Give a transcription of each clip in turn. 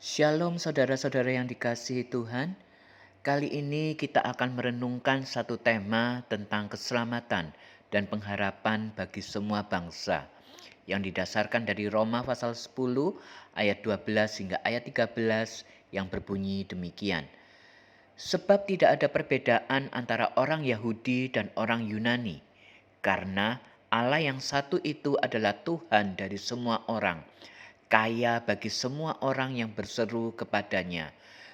Shalom saudara-saudara yang dikasihi Tuhan. Kali ini kita akan merenungkan satu tema tentang keselamatan dan pengharapan bagi semua bangsa yang didasarkan dari Roma pasal 10 ayat 12 hingga ayat 13 yang berbunyi demikian. Sebab tidak ada perbedaan antara orang Yahudi dan orang Yunani, karena Allah yang satu itu adalah Tuhan dari semua orang, kaya bagi semua orang yang berseru kepadanya.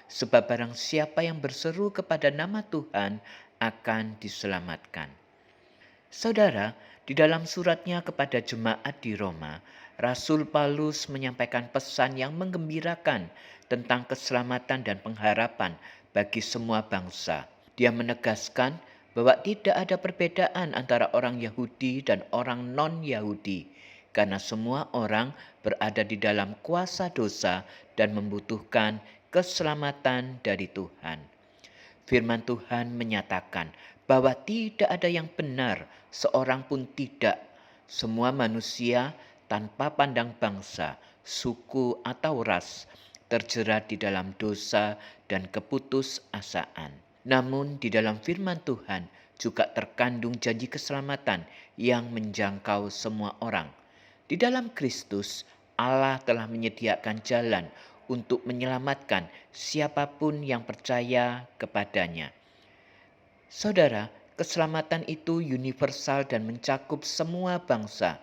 Sebab barang siapa yang berseru kepada nama Tuhan akan diselamatkan. Saudara, di dalam suratnya kepada jemaat di Roma, Rasul Paulus menyampaikan pesan yang menggembirakan tentang keselamatan dan pengharapan bagi semua bangsa. Dia menegaskan bahwa tidak ada perbedaan antara orang Yahudi dan orang non-Yahudi, karena semua orang berada di dalam kuasa dosa dan membutuhkan keselamatan dari Tuhan. Firman Tuhan menyatakan bahwa tidak ada yang benar, seorang pun tidak. Semua manusia tanpa pandang bangsa, suku atau ras terjerat di dalam dosa dan keputusasaan. Namun di dalam firman Tuhan juga terkandung janji keselamatan yang menjangkau semua orang. Di dalam Kristus, Allah telah menyediakan jalan untuk menyelamatkan siapapun yang percaya kepadanya. Saudara, keselamatan itu universal dan mencakup semua bangsa.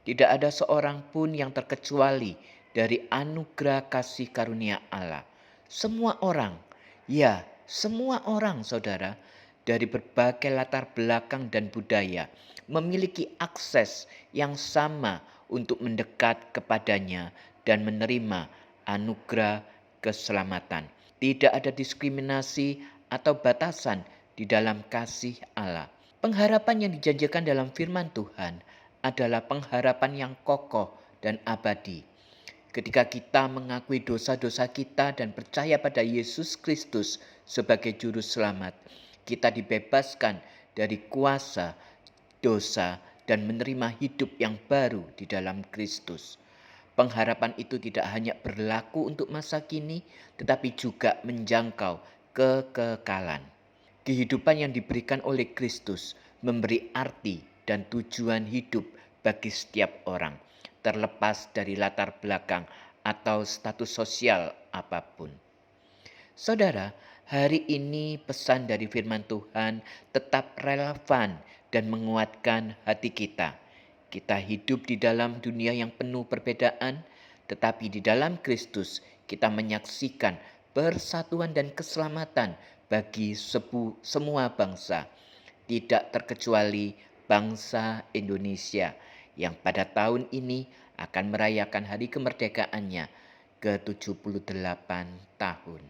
Tidak ada seorang pun yang terkecuali dari anugerah kasih karunia Allah. Semua orang, ya semua orang saudara, dari berbagai latar belakang dan budaya memiliki akses yang sama untuk mendekat kepadanya dan menerima anugerah keselamatan. Tidak ada diskriminasi atau batasan di dalam kasih Allah. Pengharapan yang dijanjikan dalam firman Tuhan adalah pengharapan yang kokoh dan abadi. Ketika kita mengakui dosa-dosa kita dan percaya pada Yesus Kristus sebagai juru selamat, kita dibebaskan dari kuasa dosa dan menerima hidup yang baru di dalam Kristus. Pengharapan itu tidak hanya berlaku untuk masa kini, tetapi juga menjangkau kekekalan. Kehidupan yang diberikan oleh Kristus memberi arti dan tujuan hidup bagi setiap orang, terlepas dari latar belakang atau status sosial apapun. Saudara, hari ini pesan dari firman Tuhan tetap relevan dan menguatkan hati kita. Kita hidup di dalam dunia yang penuh perbedaan, tetapi di dalam Kristus kita menyaksikan persatuan dan keselamatan bagi semua bangsa, tidak terkecuali bangsa Indonesia yang pada tahun ini akan merayakan hari kemerdekaannya ke-78 tahun.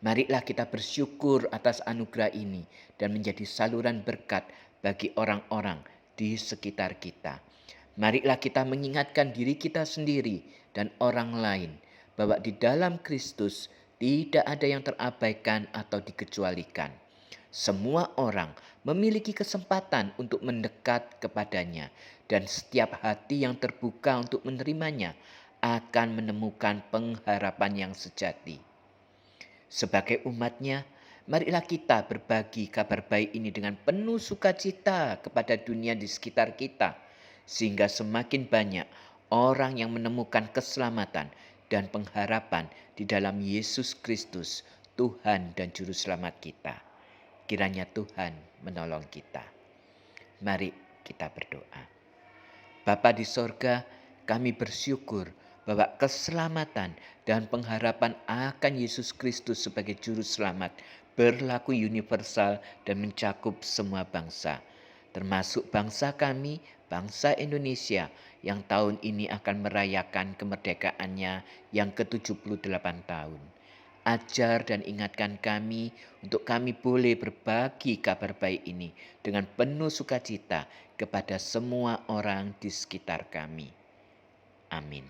Marilah kita bersyukur atas anugerah ini dan menjadi saluran berkat bagi orang-orang di sekitar kita. Marilah kita mengingatkan diri kita sendiri dan orang lain bahwa di dalam Kristus tidak ada yang terabaikan atau dikecualikan. Semua orang memiliki kesempatan untuk mendekat kepadanya, dan setiap hati yang terbuka untuk menerimanya akan menemukan pengharapan yang sejati. Sebagai umatnya, marilah kita berbagi kabar baik ini dengan penuh sukacita kepada dunia di sekitar kita, sehingga semakin banyak orang yang menemukan keselamatan dan pengharapan di dalam Yesus Kristus, Tuhan dan Juru Selamat kita. Kiranya Tuhan menolong kita. Mari kita berdoa. Bapa di sorga, kami bersyukur bahwa keselamatan dan pengharapan akan Yesus Kristus sebagai Juru Selamat berlaku universal dan mencakup semua bangsa, termasuk bangsa kami, bangsa Indonesia yang tahun ini akan merayakan kemerdekaannya yang ke-78 tahun. Ajar dan ingatkan kami untuk kami boleh berbagi kabar baik ini dengan penuh sukacita kepada semua orang di sekitar kami. Amin.